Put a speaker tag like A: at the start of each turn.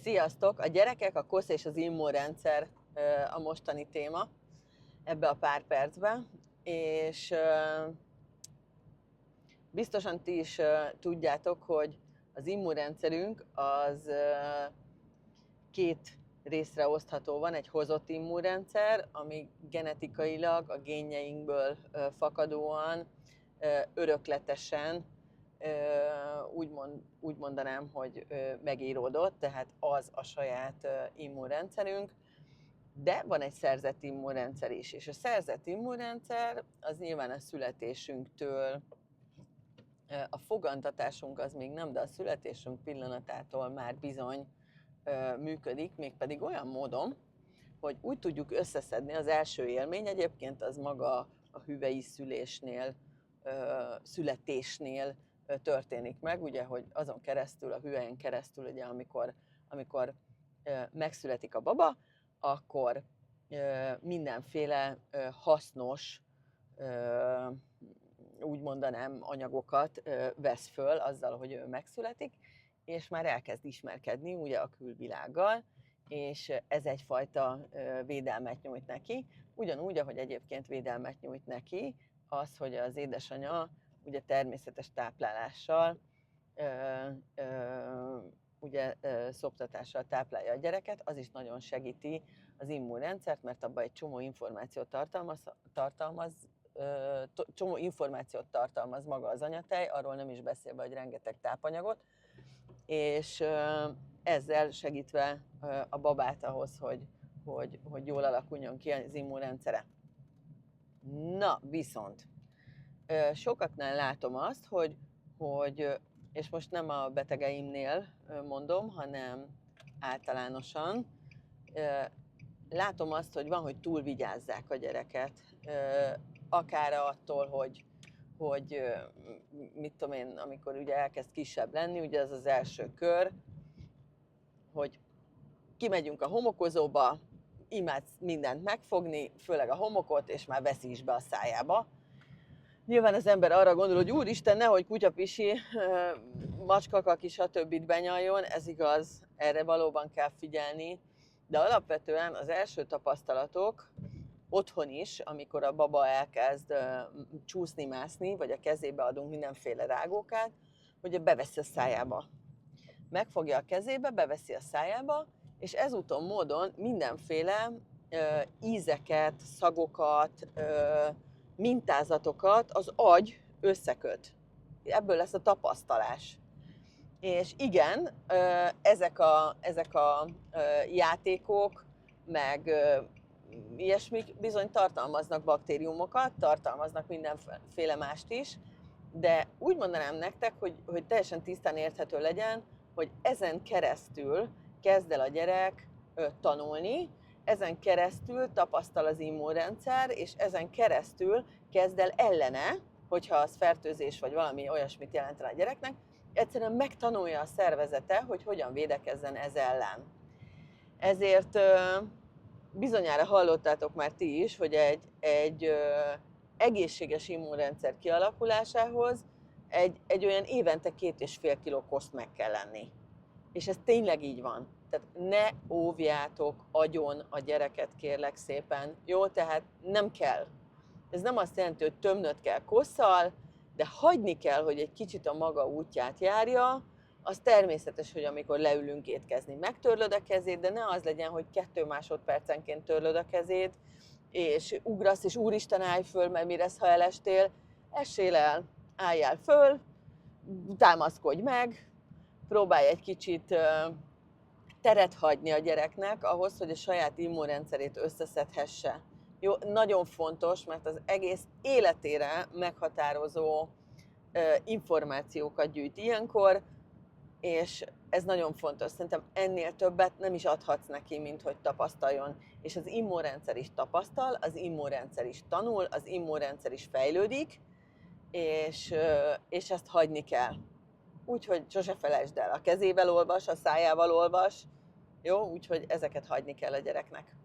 A: Sziasztok! A gyerekek, a kosz és az immunrendszer a mostani téma ebbe a pár percben, és biztosan ti is tudjátok, hogy az immunrendszerünk az két részre osztható. Van egy hozott immunrendszer, ami genetikailag a génjeinkből fakadóan, örökletesen úgy mondanám, hogy megíródott, tehát az a saját immunrendszerünk, de van egy szerzett immunrendszer is, és a szerzett immunrendszer az nyilván a születésünktől, a fogantatásunk az még nem, de a születésünk pillanatától már bizony működik, mégpedig olyan módon, hogy úgy tudjuk összeszedni, az első élmény egyébként az maga a hüvei születésnél történik meg, ugye, hogy azon keresztül, a hüvelyen keresztül, ugye, amikor megszületik a baba, akkor mindenféle hasznos, úgy mondanám, anyagokat vesz föl azzal, hogy ő megszületik, és már elkezd ismerkedni ugye a külvilággal, és ez egyfajta védelmet nyújt neki, ugyanúgy, ahogy egyébként védelmet nyújt neki az, hogy az édesanyja ugye természetes táplálással, szoptatással táplálja a gyereket, az is nagyon segíti az immunrendszert, mert abban egy csomó információt tartalmaz maga az anyatej, arról nem is beszélve, hogy rengeteg tápanyagot, és ezzel segítve a babát ahhoz, hogy jól alakuljon ki az immunrendszere. Na, viszont sokaknál látom azt, hogy és most nem a betegeimnél mondom, hanem általánosan, látom azt, hogy van, hogy túl vigyázzák a gyereket, akár attól, hogy mit tudom én, amikor ugye elkezd kisebb lenni, ugye ez az első kör, hogy kimegyünk a homokozóba, imádsz mindent megfogni, főleg a homokot, és már veszi is be a szájába. Nyilván az ember arra gondol, hogy úristen, nehogy kutyapisi, macskakaki, stb. Benyaljon, ez igaz, erre valóban kell figyelni, de alapvetően az első tapasztalatok otthon is, amikor a baba elkezd csúszni-mászni, vagy a kezébe adunk mindenféle rágókát, hogy beveszi a szájába. Megfogja a kezébe, beveszi a szájába, és ezúton módon mindenféle ízeket, szagokat, mintázatokat az agy összeköt. Ebből lesz a tapasztalás. És igen, ezek a játékok, meg ilyesmik bizony tartalmaznak baktériumokat, tartalmaznak mindenféle mást is, de úgy mondanám nektek, hogy teljesen tisztán érthető legyen, hogy ezen keresztül kezd el a gyerek tanulni, ezen keresztül tapasztal az immunrendszer, és ezen keresztül kezd el ellene, hogyha az fertőzés vagy valami olyasmit jelentene a gyereknek, egyszerűen megtanulja a szervezete, hogy hogyan védekezzen ez ellen. Ezért bizonyára hallottátok már ti is, hogy egy egészséges immunrendszer kialakulásához egy olyan évente 2,5 kg koszt meg kell lenni. És ez tényleg így van. Tehát ne óvjátok agyon a gyereket, kérlek szépen. Jó, tehát nem kell. Ez nem azt jelenti, hogy tömnöd kell kosszal, de hagyni kell, hogy egy kicsit a maga útját járja. Az természetes, hogy amikor leülünk étkezni, megtörlöd a kezét, de ne az legyen, hogy 2 másodpercenként törlöd a kezét, és ugrasz, és úristen, állj föl, mert mire ha elestél, essél el, álljál föl, támaszkodj meg, próbálj egy kicsit teret hagyni a gyereknek ahhoz, hogy a saját immunrendszerét összeszedhesse. Jó, nagyon fontos, mert az egész életére meghatározó információkat gyűjt ilyenkor, és ez nagyon fontos. Szerintem ennél többet nem is adhatsz neki, mint hogy tapasztaljon. És az immunrendszer is tapasztal, az immunrendszer is tanul, az immunrendszer is fejlődik, és ezt hagyni kell. Úgyhogy sose felejtsd el, a kezével olvas, a szájával olvas, jó? Úgyhogy ezeket hagyni kell a gyereknek.